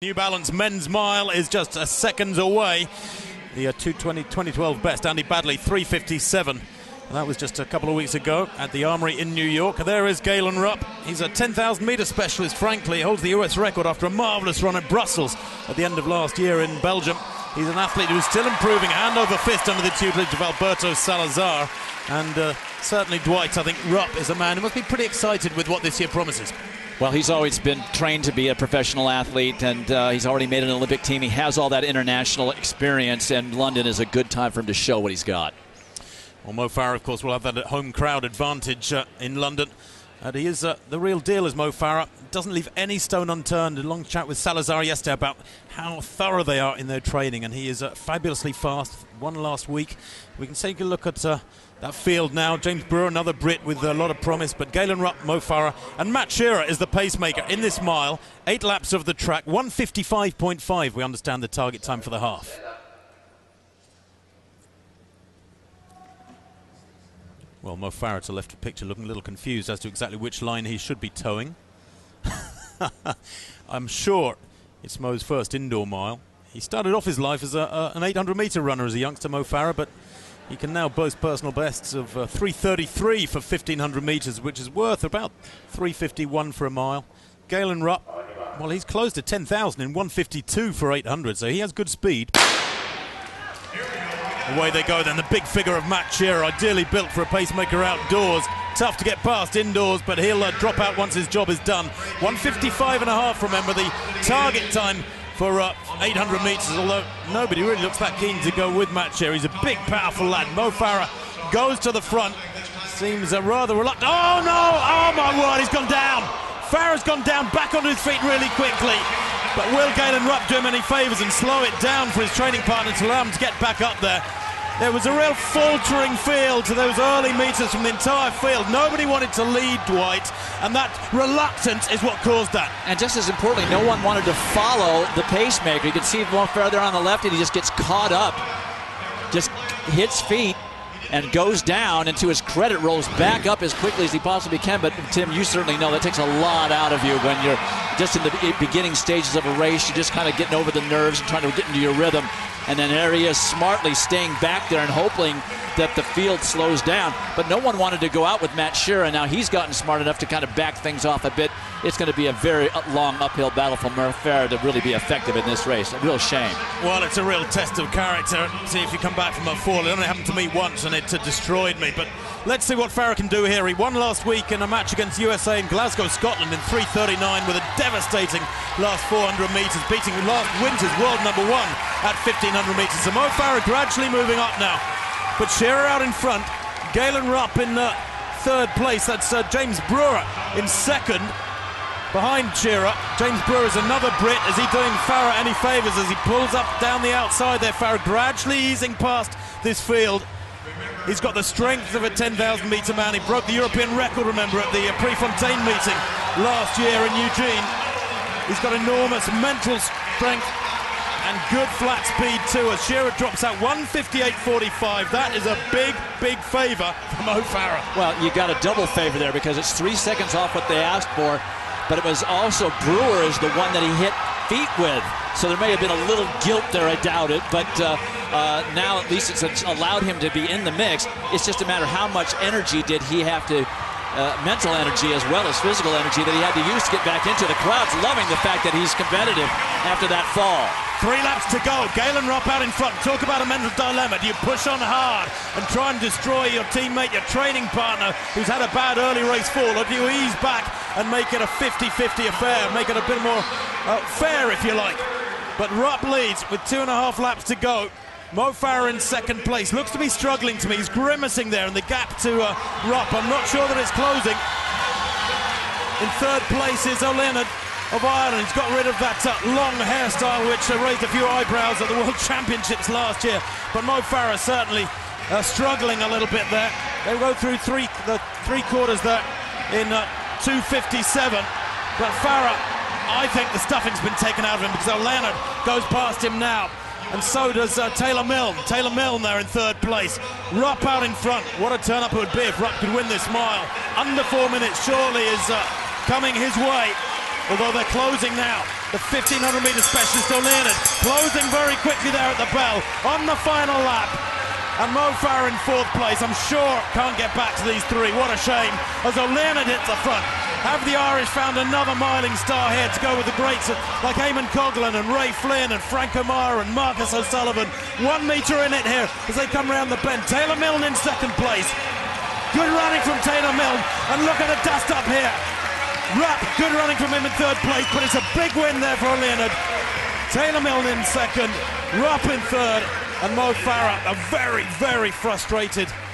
New Balance men's mile is just seconds away. The 2012 best, Andy Badley, 3:57. And that was just a couple of weeks ago at the Armory in New York. There is Galen Rupp. He's a 10,000 metre specialist, frankly. He holds the US record after a marvellous run at Brussels at the end of last year in Belgium. He's an athlete who's still improving hand over fist under the tutelage of Alberto Salazar. And certainly Dwight, I think Rupp is a man who must be pretty excited with what this year promises. Well, he's always been trained to be a professional athlete, and he's already made an Olympic team. He has all that international experience, and London is a good time for him to show what he's got. Well, Mo Farah, of course, will have that home crowd advantage in London. And he is the real deal, as Mo Farah. Doesn't leave any stone unturned. A long chat with Salazar yesterday about how thorough they are in their training, and he is fabulously fast. Won last week. We can take a look at that field now. James Brewer, another Brit with a lot of promise, but Galen Rupp, Mo Farah, and Matt Shearer is the pacemaker in this mile. 8 laps of the track, 1:55.5. We understand the target time for the half. Well, Mo Farah to left of picture looking a little confused as to exactly which line he should be towing. I'm sure it's Mo's first indoor mile. He started off his life as an 800-metre runner as a youngster, Mo Farah, but he can now boast personal bests of 3:33 for 1,500 metres, which is worth about 3:51 for a mile. Galen Rupp, well, he's close to 10,000 in 1:52 for 800, so he has good speed. Away they go then, the big figure of Matt Shearer, ideally built for a pacemaker outdoors. Tough to get past indoors, but he'll drop out once his job is done. 1:55.5, remember, the target time for 800 metres, although nobody really looks that keen to go with Matt Shearer. He's a big, powerful lad. Mo Farah goes to the front, seems rather reluctant. Oh no, oh my word, he's gone down. Farah's gone down, back onto his feet really quickly. But will Galen Rupp do him any favours and slow it down for his training partner to allow him to get back up there? There was a real faltering feel to those early metres from the entire field. Nobody wanted to lead Dwight, and that reluctance is what caused that. And just as importantly, no one wanted to follow the pacemaker. You can see Mo further on the left, and he just gets caught up, just hits feet, and goes down, and to his credit, rolls back up as quickly as he possibly can. But Tim, you certainly know that takes a lot out of you when you're just in the beginning stages of a race. You're just kind of getting over the nerves and trying to get into your rhythm. And then there he is, smartly staying back there and hoping that the field slows down. But no one wanted to go out with Matt Shearer. Now he's gotten smart enough to kind of back things off a bit. It's going to be a very long uphill battle for Mo Farah to really be effective in this race. A real shame. Well, it's a real test of character. See if you come back from a fall. It only happened to me once, and it destroyed me. But let's see what Farah can do here. He won last week in a match against USA in Glasgow, Scotland in 3:39 with a devastating last 400 metres, beating last winter's world #1 at 1,500 metres. So Mo Farah gradually moving up now. But Shearer out in front. Galen Rupp in third place. That's James Brewer in second. Behind Shearer, James Brewer is another Brit. Is he doing Farah any favours as he pulls up down the outside there? Farah gradually easing past this field. He's got the strength of a 10,000 metre man. He broke the European record, remember, at the Prefontaine meeting last year in Eugene. He's got enormous mental strength and good flat speed too, as Shearer drops out 1:58.45. That is a big, big favour for Mo Farah. Well, you got a double favour there because it's 3 seconds off what they asked for, but it was also Brewer is the one that he hit feet with. So there may have been a little guilt there, I doubt it, but now at least it's allowed him to be in the mix. It's just a matter how much energy did he have to, mental energy as well as physical energy that he had to use to get back into the crowds, loving the fact that he's competitive after that fall. 3 laps to go. Galen Rupp out in front. Talk about a mental dilemma. Do you push on hard and try and destroy your teammate, your training partner, who's had a bad early race fall, or do you ease back and make it a 50-50 affair, make it a bit more fair, if you like? But Rupp leads with 2.5 laps to go. Mo Farah in second place. Looks to be struggling to me. He's grimacing there, and the gap to Rupp, I'm not sure that it's closing. In third place is O'Leonard of Ireland. He's got rid of that long hairstyle which raised a few eyebrows at the World Championships last year. But Mo Farah certainly struggling a little bit there. They go through the three quarters there in 2:57. But Farah, I think the stuffing's been taken out of him because O'Leonard goes past him now. And so does Taylor Milne. Taylor Milne there in third place. Rupp out in front. What a turn-up it would be if Rupp could win this mile. Under 4 minutes surely is coming his way. although they're closing now. The 1500-meter specialist O'Leonard closing very quickly there at the bell on the final lap. And Mo Farah in fourth place, I'm sure can't get back to these three. What a shame, as O'Leonard hits the front. Have the Irish found another miling star here to go with the greats like Eamon Coughlin and Ray Flynn and Frank O'Meara and Marcus O'Sullivan. 1 metre in it here as they come round the bend. Taylor Milne in second place. Good running from Taylor Milne, and look at the dust up here. Rupp, good running from him in third place, but it's a big win there for O'Leonard. Taylor Milne in second, Rupp in third, and Mo Farah, a very, very frustrated